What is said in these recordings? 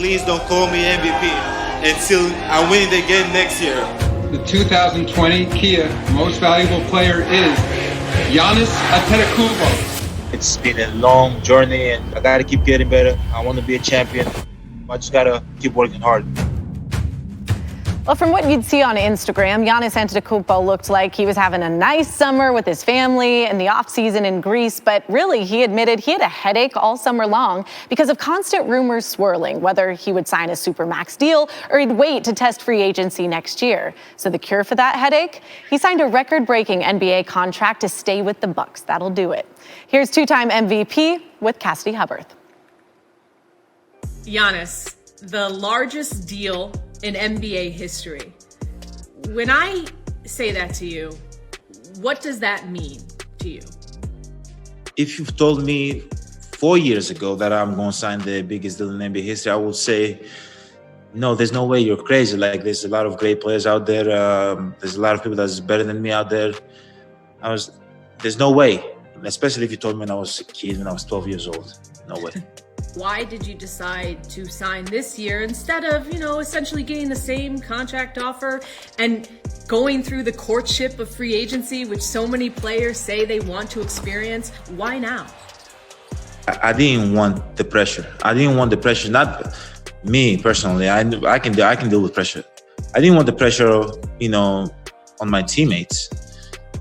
please don't call me MVP until I win it again next year. The 2020 Kia Most Valuable Player is Giannis Antetokounmpo. It's been a long journey, and I got to keep getting better. I want to be a champion. I just got to keep working hard. Well, from what you'd see on Instagram, Giannis Antetokounmpo looked like he was having a nice summer with his family in the offseason in Greece, but really, he admitted he had a headache all summer long because of constant rumors swirling, whether he would sign a supermax deal or he'd wait to test free agency next year. So the cure for that headache? He signed a record-breaking NBA contract to stay with the Bucks. That'll do it. Here's two-time MVP with Cassidy Hubbard. Giannis, the largest deal in NBA history. When I say that to you, what does that mean to you? If you've told me 4 years ago that I'm going to sign the biggest deal in NBA history, I would say, no, there's no way, you're crazy. Like, there's a lot of great players out there. There's a lot of people that's better than me out there. There's no way, especially if you told me when I was a kid, when I was 12 years old. No way. Why did you decide to sign this year instead of, essentially getting the same contract offer and going through the courtship of free agency, which so many players say they want to experience? Why now? I didn't want the pressure. Not me personally. I can deal with pressure. I didn't want the pressure, on my teammates,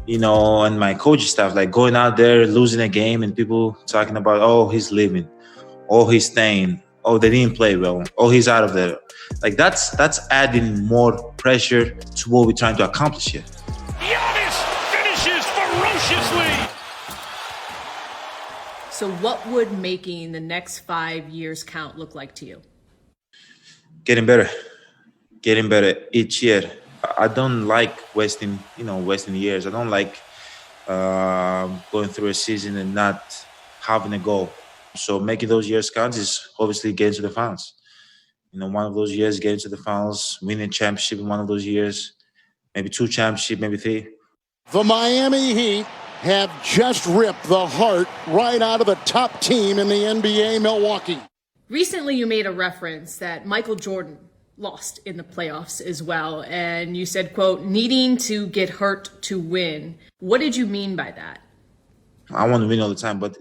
and my coaching staff, like going out there, losing a game and people talking about, oh, he's leaving. Oh, he's staying. Oh, they didn't play well. Oh, he's out of there. Like, that's adding more pressure to what we're trying to accomplish here. Giannis finishes ferociously. So what would making the next 5 years count look like to you? Getting better each year. I don't like wasting years. I don't like going through a season and not having a goal. So making those years count is obviously getting to the finals. One of those years, getting to the finals, winning a championship in one of those years, maybe 2 championships, maybe 3. The Miami Heat have just ripped the heart right out of the top team in the NBA, Milwaukee. Recently, you made a reference that Michael Jordan lost in the playoffs as well. And you said, quote, needing to get hurt to win. What did you mean by that? I want to win all the time, but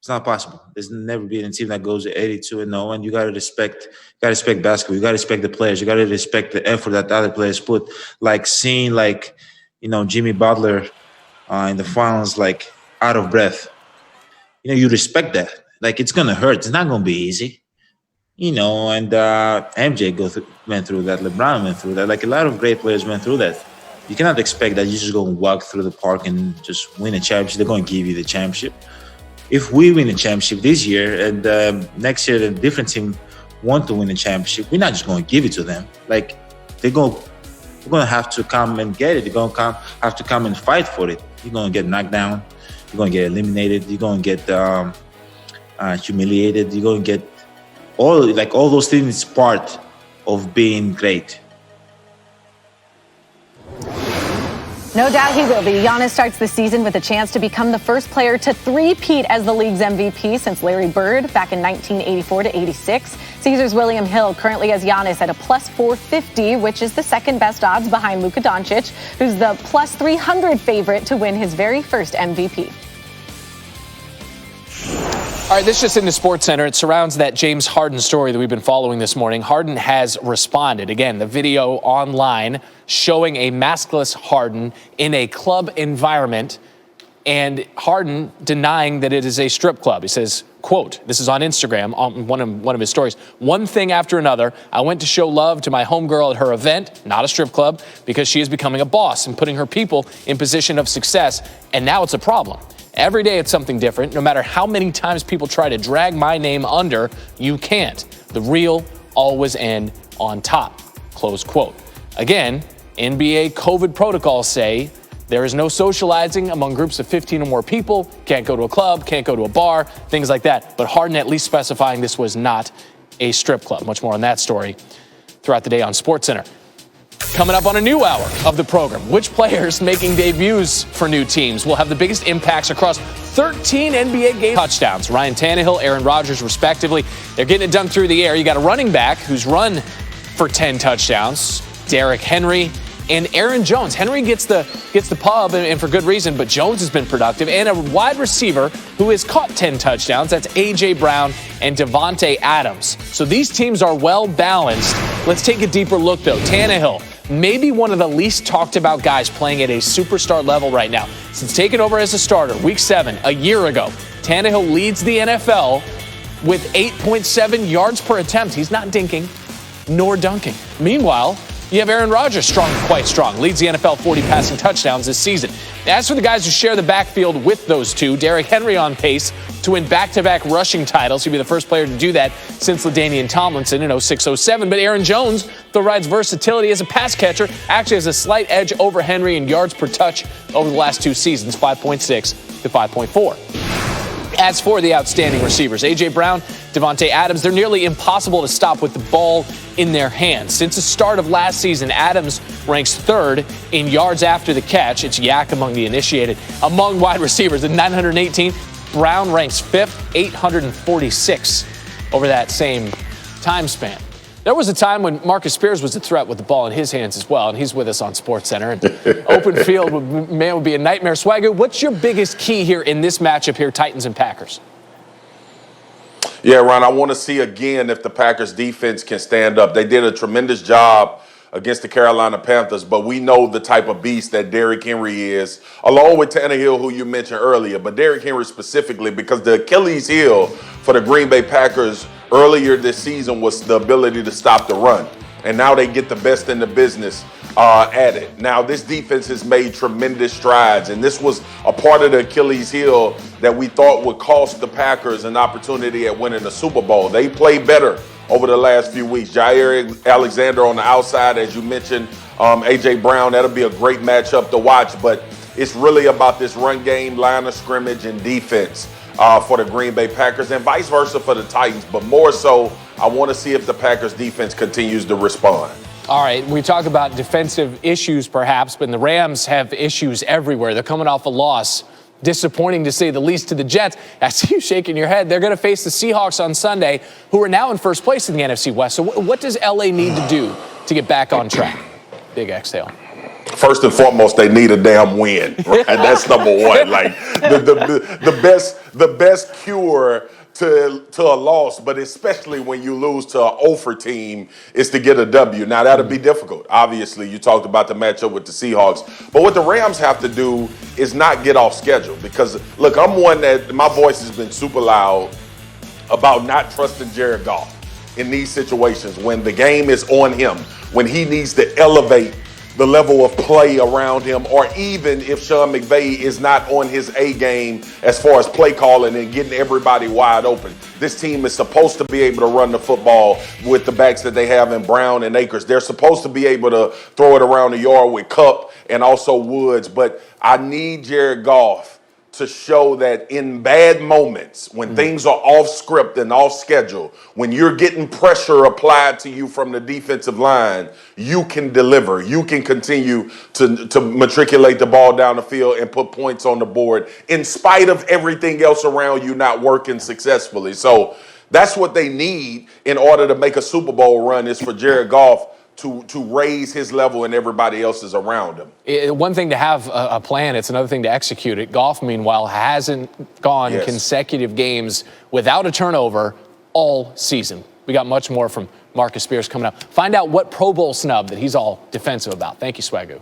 it's not possible. There's never been a team that goes 82-0, and you gotta respect basketball. You gotta respect the players. You gotta respect the effort that the other players put. Like seeing Jimmy Butler in the finals, like out of breath. You respect that. Like, it's gonna hurt. It's not gonna be easy. And MJ went through that. LeBron went through that. Like, a lot of great players went through that. You cannot expect that you just go and walk through the park and just win a championship. They're going to give you the championship. If we win a championship this year and next year a different team want to win a championship, we're not just going to give it to them. Like, we're going to have to come and get it. They're going to have to come and fight for it. You're going to get knocked down. You're going to get eliminated. You're going to get humiliated. You're going to get all those things is part of being great. No doubt he will be. Giannis starts the season with a chance to become the first player to three-peat as the league's MVP since Larry Bird back in 1984 to 86. Caesars William Hill currently has Giannis at a plus 450, which is the second best odds behind Luka Doncic, who's the plus 300 favorite to win his very first MVP. All right, this just in the Sports Center. It surrounds that James Harden story that we've been following this morning. Harden has responded. Again, the video online showing a maskless Harden in a club environment, and Harden denying that it is a strip club. He says, quote, this is on Instagram, on one of his stories. One thing after another, I went to show love to my homegirl at her event, not a strip club, because she is becoming a boss and putting her people in position of success, and now it's a problem. Every day it's something different. No matter how many times people try to drag my name under, you can't. The real always end on top, close quote. Again, NBA COVID protocols say there is no socializing among groups of 15 or more people, can't go to a club, can't go to a bar, things like that. But Harden at least specifying this was not a strip club. Much more on that story throughout the day on SportsCenter. Coming up on a new hour of the program, which players making debuts for new teams will have the biggest impacts across 13 NBA game touchdowns? Ryan Tannehill, Aaron Rodgers, respectively. They're getting it done through the air. You got a running back who's run for 10 touchdowns, Derrick Henry, and Aaron Jones. Henry gets the pub, and for good reason, but Jones has been productive. And a wide receiver who has caught 10 touchdowns. That's A.J. Brown and Devontae Adams. So these teams are well balanced. Let's take a deeper look, though. Tannehill, maybe one of the least talked about guys playing at a superstar level right now. Since taking over as a starter, week 7, a year ago, Tannehill leads the NFL with 8.7 yards per attempt. He's not dinking nor dunking. Meanwhile, you have Aaron Rodgers quite strong, leads the NFL 40 passing touchdowns this season. As for the guys who share the backfield with those two, Derrick Henry on pace to win back-to-back rushing titles. He'll be the first player to do that since LaDainian Tomlinson in 06-07. But Aaron Jones, though rides versatility as a pass catcher, actually has a slight edge over Henry in yards per touch over the last 2 seasons, 5.6 to 5.4. As for the outstanding receivers, A.J. Brown, Devontae Adams, they're nearly impossible to stop with the ball in their hands. Since the start of last season, Adams ranks 3rd in yards after the catch. It's yak among the initiated. Among wide receivers at 918, Brown ranks 5th, 846 over that same time span. There was a time when Marcus Spears was a threat with the ball in his hands as well, and he's with us on SportsCenter. And open field would be a nightmare. Swagger, what's your biggest key here in this matchup here, Titans and Packers? Yeah, Ron, I want to see again if the Packers defense can stand up. They did a tremendous job against the Carolina Panthers, but we know the type of beast that Derrick Henry is, along with Tannehill, who you mentioned earlier, but Derrick Henry specifically, because the Achilles heel for the Green Bay Packers earlier this season was the ability to stop the run. And now they get the best in the business at it. Now, this defense has made tremendous strides, and this was a part of the Achilles heel that we thought would cost the Packers an opportunity at winning the Super Bowl. They played better over the last few weeks. Jair Alexander on the outside, as you mentioned, A.J. Brown, that'll be a great matchup to watch, but it's really about this run game, line of scrimmage, and defense for the Green Bay Packers, and vice versa for the Titans. But more so, I want to see if the Packers defense continues to respond. All right, we talk about defensive issues perhaps, but the Rams have issues everywhere. They're coming off a loss. Disappointing to say the least to the Jets. I see you shaking your head. They're going to face the Seahawks on Sunday, who are now in first place in the NFC West. So what does L.A. need to do to get back on track? Big exhale. First and foremost, they need a damn win. Right? That's number one. Like the best cure to a loss, but especially when you lose to an over team, is to get a W. Now, that'll be difficult. Obviously, you talked about the matchup with the Seahawks. But what the Rams have to do is not get off schedule. Because, look, I'm one that my voice has been super loud about not trusting Jared Goff in these situations when the game is on him, when he needs to elevate the level of play around him, or even if Sean McVay is not on his A game as far as play calling and getting everybody wide open. This team is supposed to be able to run the football with the backs that they have in Brown and Akers. They're supposed to be able to throw it around the yard with Kupp and also Woods. But I need Jared Goff to show that in bad moments, when things are off script and off schedule, when you're getting pressure applied to you from the defensive line, you can deliver. You can continue to matriculate the ball down the field and put points on the board in spite of everything else around you not working successfully. So that's what they need in order to make a Super Bowl run, is for Jared Goff to raise his level and everybody else's around him. One thing to have a plan, it's another thing to execute it. Goff, meanwhile, hasn't gone consecutive games without a turnover all season. We got much more from Marcus Spears coming up. Find out what Pro Bowl snub that he's all defensive about. Thank you, Swagoo.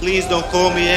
Please don't call me